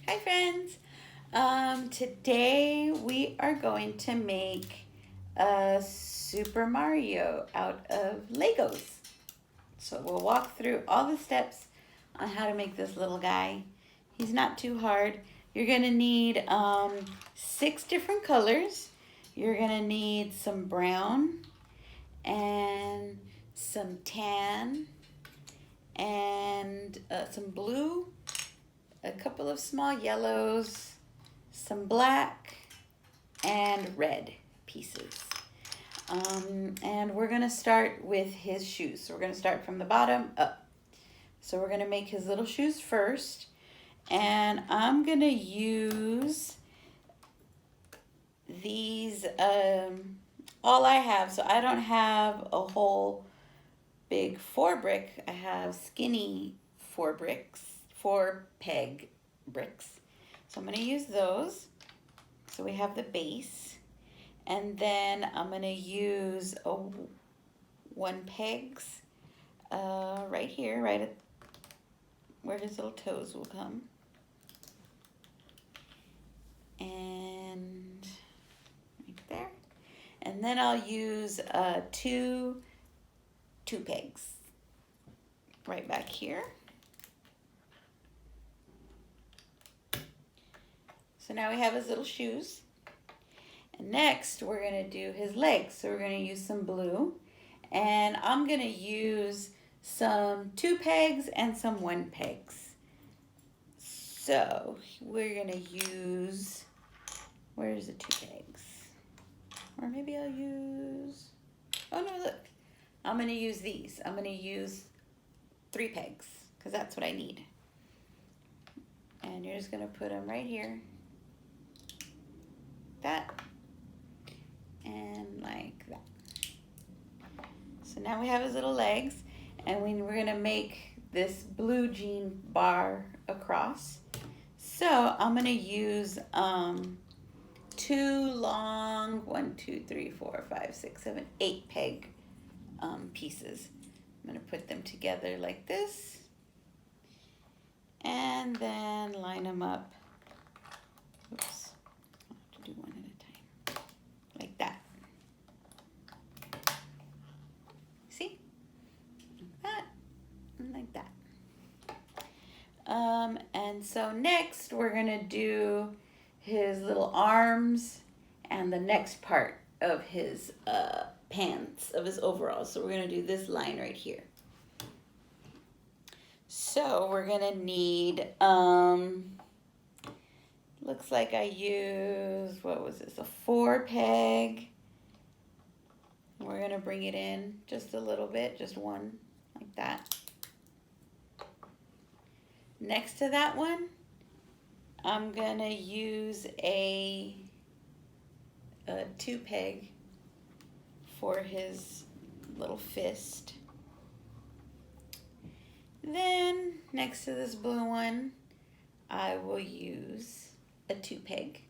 Hi friends! Today we are going to make a Super Mario out of Legos. So we'll walk through all the steps on how to make this little guy. He's not too hard. You're gonna need 6 different colors. You're gonna need some brown and some tan and some blue, a couple of small yellows, some black, and red pieces. And we're gonna start with his shoes. So we're gonna start from the bottom up. So we're gonna make his little shoes first. And I'm gonna use these, all I have. So I don't have a whole big 4-brick. I have skinny 4 peg bricks. So I'm gonna use those. So we have the base. And then I'm gonna use 1 pegs right here, right at where his little toes will come. And right there. And then I'll use 2 pegs right back here. So now we have his little shoes. And next we're gonna do his legs. So we're gonna use some blue. And I'm gonna use some 2 pegs and some 1 pegs. So we're gonna use, where's the 2 pegs? Or maybe I'll use, oh no, look. I'm gonna use these. I'm gonna use 3 pegs because that's what I need. And you're just gonna put them right here. That. And like that. So now we have his little legs, and we're gonna make this blue jean bar across. So I'm gonna use 2 long, 1, 2, 3, 4, 5, 6, 7, 8 peg pieces. I'm gonna put them together like this, and then line them up. Oops, I have to do one at a time, like that. See? Like that, and like that. And so next we're gonna do his little arms and the next part of his pants, of his overalls. So we're gonna do this line right here. So we're gonna need, looks like I used, what was this, a 4 peg. We're gonna bring it in just a little bit, just 1, like that. Next to that one, I'm gonna use a 2 peg for his little fist. Then next to this blue one, I will use a 2 peg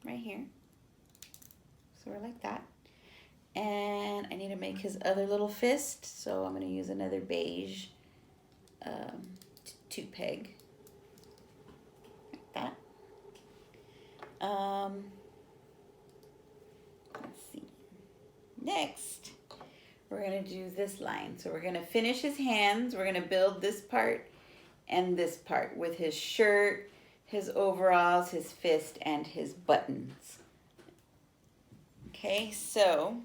right here. So we're like that. And I need to make his other little fist, so I'm gonna use another beige 2 peg, like that. Let's see. Next, we're gonna do this line. So we're gonna finish his hands. We're gonna build this part and this part with his shirt, his overalls, his fist, and his buttons. Okay, so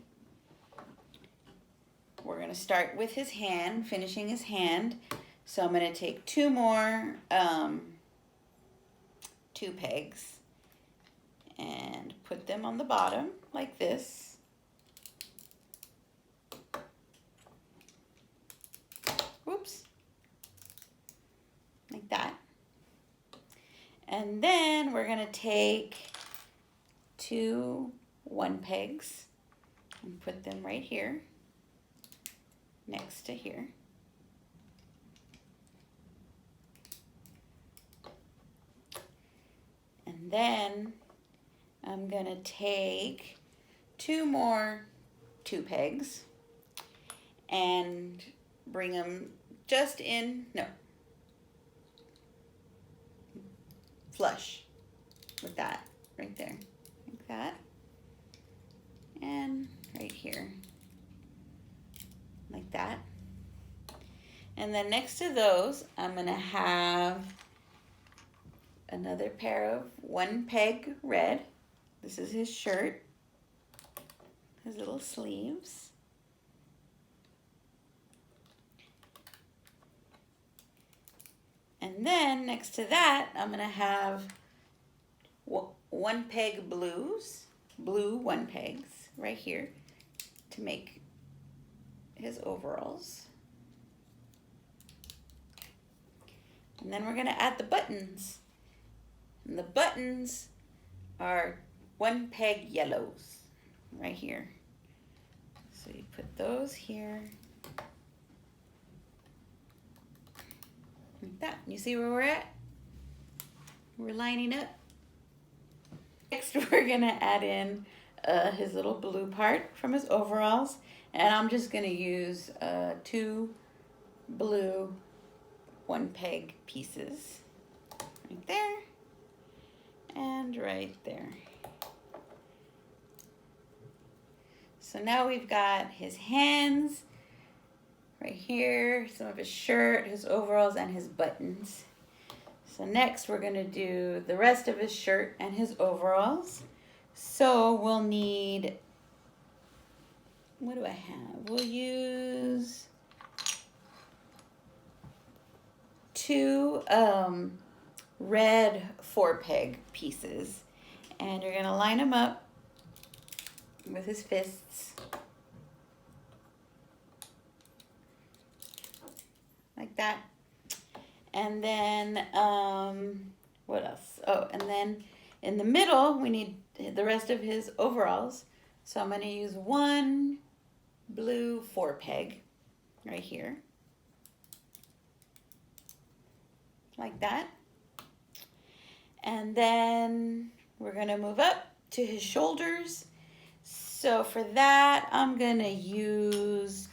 we're gonna start with his hand, finishing his hand. So I'm gonna take 2 more 2 pegs and put them on the bottom like this. Whoops. Like that. And then we're gonna take 2 1 pegs and put them right here, next to here. And then I'm gonna take 2 more 2 pegs and bring them just in, no, flush with that right there, like that, and right here, like that. And then next to those, I'm gonna have another pair of one peg red. This is his shirt, his little sleeves. And then next to that, I'm gonna have one peg blues, blue one pegs right here to make his overalls. And then we're gonna add the buttons. And the buttons are one peg yellows right here. So you put those here. Like that. You see where we're at? We're lining up. Next we're gonna add in his little blue part from his overalls. And I'm just gonna use 2 blue one peg pieces. Right there. And right there. So now we've got his hands right here, some of his shirt, his overalls, and his buttons. So next we're gonna do the rest of his shirt and his overalls. So we'll need, what do I have? We'll use 2 red 4-peg pieces, and you're gonna line them up with his fists like that. And then what else? Oh, and then in the middle we need the rest of his overalls. So I'm going to use 1 blue 4-peg right here, like that. And then we're going to move up to his shoulders. So for that, I'm going to use,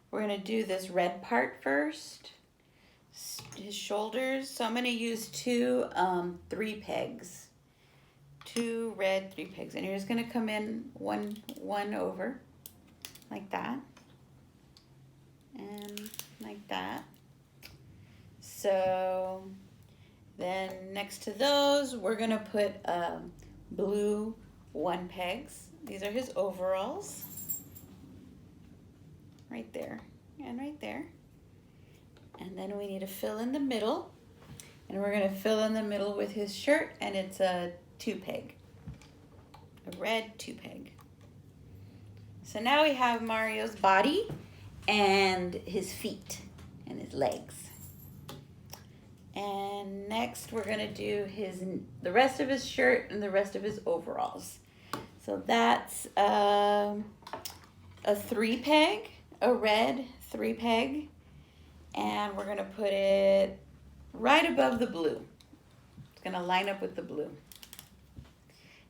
we're going to do this red part first, his shoulders. So I'm going to use 2 3 pegs, 2 red 3 pegs. And you're just going to come in one over, like that, and like that. So then next to those, we're going to put blue 1 pegs. These are his overalls, right there and right there. And then we need to fill in the middle, and we're going to fill in the middle with his shirt, and it's a 2-peg, a red 2-peg. So now we have Mario's body and his feet and his legs. And next we're going to do the rest of his shirt and the rest of his overalls. So that's a 3-peg, a red 3-peg, and we're going to put it right above the blue. It's going to line up with the blue.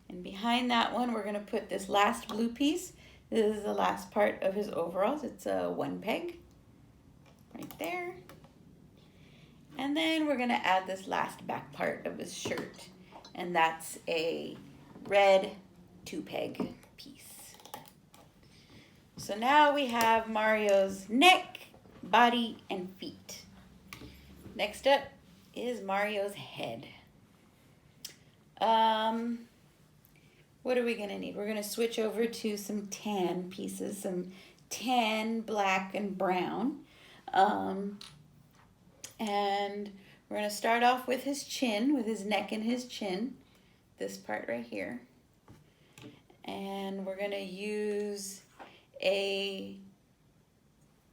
And behind that one, we're going to put this last blue piece. This is the last part of his overalls. It's a 1-peg right there. And then we're going to add this last back part of his shirt, and that's a red 2-peg piece. So now we have Mario's neck, body, and feet. Next up is Mario's head. What are we going to need? We're going to switch over to some tan pieces, some tan, black, and brown. And we're going to start off with his chin, with his neck and his chin, this part right here. And we're going to use a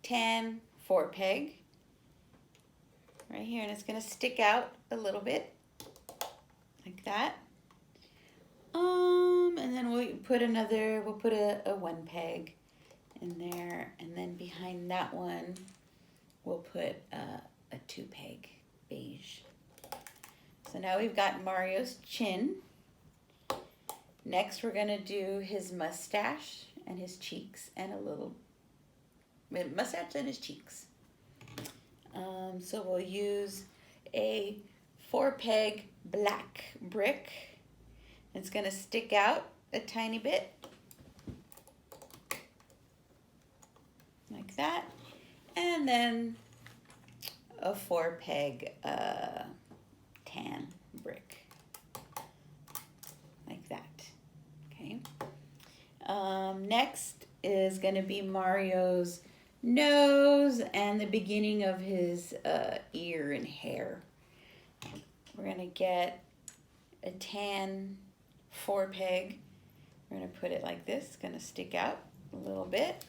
tan 4-peg right here, and it's going to stick out a little bit like that. And then we'll put a 1-peg in there, and then behind that one we'll put a 2-peg beige. So now we've got Mario's chin. Next we're going to do his mustache and his cheeks, and a little mustache and his cheeks. So we'll use a 4-peg black brick. It's going to stick out a tiny bit, like that. And then a 4-peg tan brick, like that. Okay. Next is going to be Mario's nose and the beginning of his ear and hair. We're going to get a tan 4-peg. We're going to put it like this. It's going to stick out a little bit.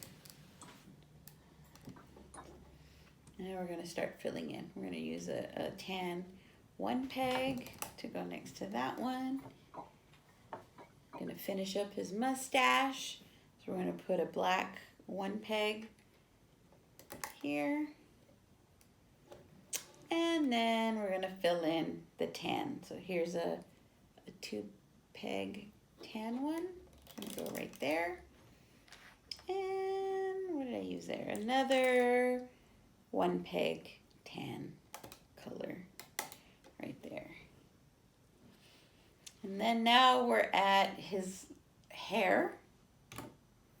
And then we're going to start filling in. We're going to use a tan 1-peg to go next to that one. Going to finish up his mustache. So we're going to put a black 1-peg here. And then we're going to fill in the tan. So here's a 2-peg tan one. I'm going to go right there. And what did I use there? Another 1-peg tan color right there. And then now we're at his hair.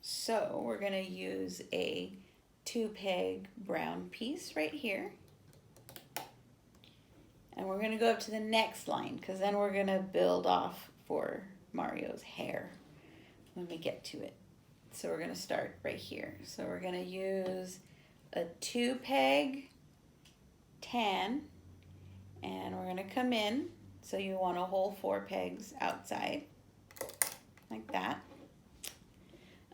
So we're going to use a 2-peg brown piece right here. And we're going to go up to the next line because then we're going to build off for Mario's hair when we get to it. So we're going to start right here. So we're going to use a 2-peg tan, and we're going to come in. So you want a whole 4 pegs outside, like that.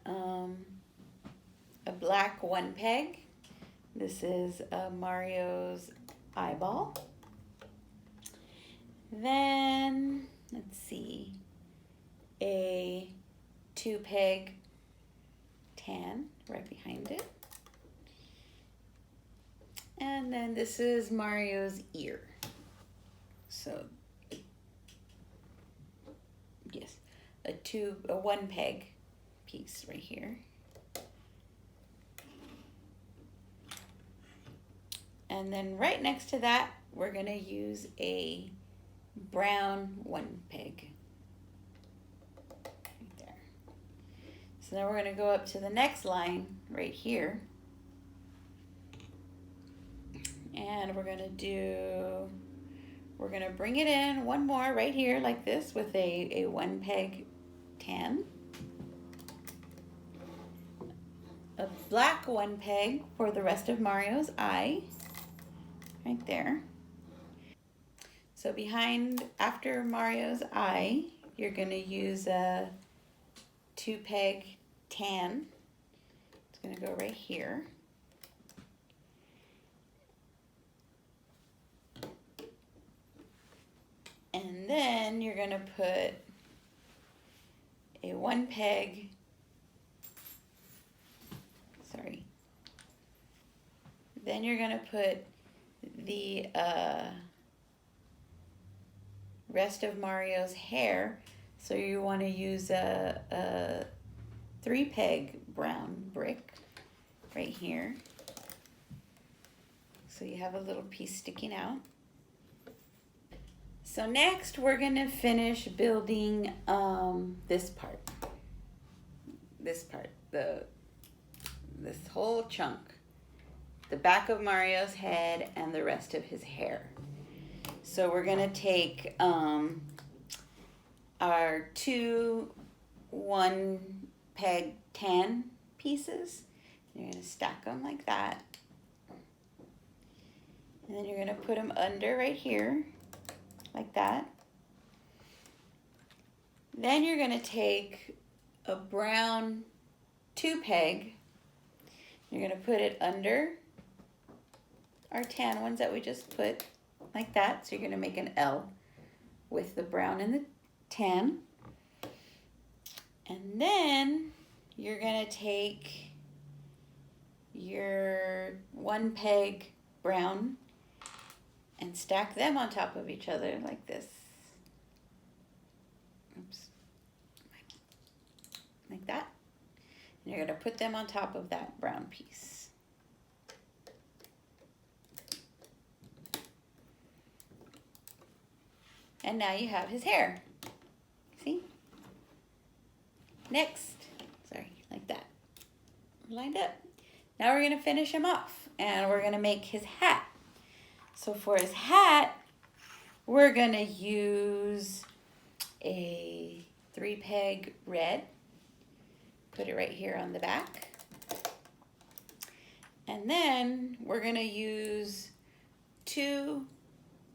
A black 1-peg. This is Mario's eyeball. Then, let's see, a 2-peg tan right behind it. And then this is Mario's ear. So, yes, a 1-peg piece right here. And then right next to that, we're going to use a brown 1-peg right there. So now we're going to go up to the next line right here. And we're going to bring it in one more right here like this with a 1-peg tan. A black 1-peg for the rest of Mario's eye right there. So after Mario's eye, you're going to use a 2-peg tan. It's going to go right here. And then you're going to put a 1-peg, then you're going to put the rest of Mario's hair. So you want to use a 3-peg brown brick right here. So you have a little piece sticking out. So next we're going to finish building this part, this whole chunk, the back of Mario's head and the rest of his hair. So we're going to take our 2 1-peg tan pieces. You're going to stack them like that. And then you're going to put them under right here, like that. Then you're going to take a brown 2-peg. You're going to put it under our tan ones that we just put, like that. So you're going to make an L with the brown and the tan. And then you're going to take your 1-peg brown and stack them on top of each other like this. Oops. Like that. And you're going to put them on top of that brown piece. And now you have his hair. See? Next. Sorry, like that. Lined up. Now we're going to finish him off. And we're going to make his hat. So for his hat, we're going to use a 3-peg red. Put it right here on the back. And then we're going to use 2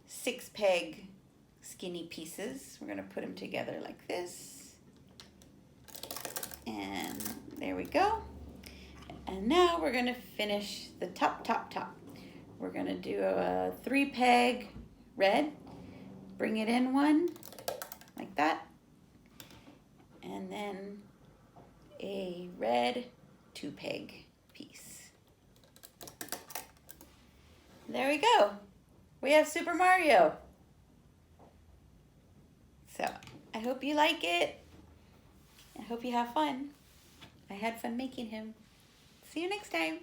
6-peg skinny pieces. We're going to put them together like this. And there we go. And now we're going to finish the top. We're going to do a 3-peg red. Bring it in one, like that. And then a red 2-peg piece. There we go. We have Super Mario. So I hope you like it. I hope you have fun. I had fun making him. See you next time.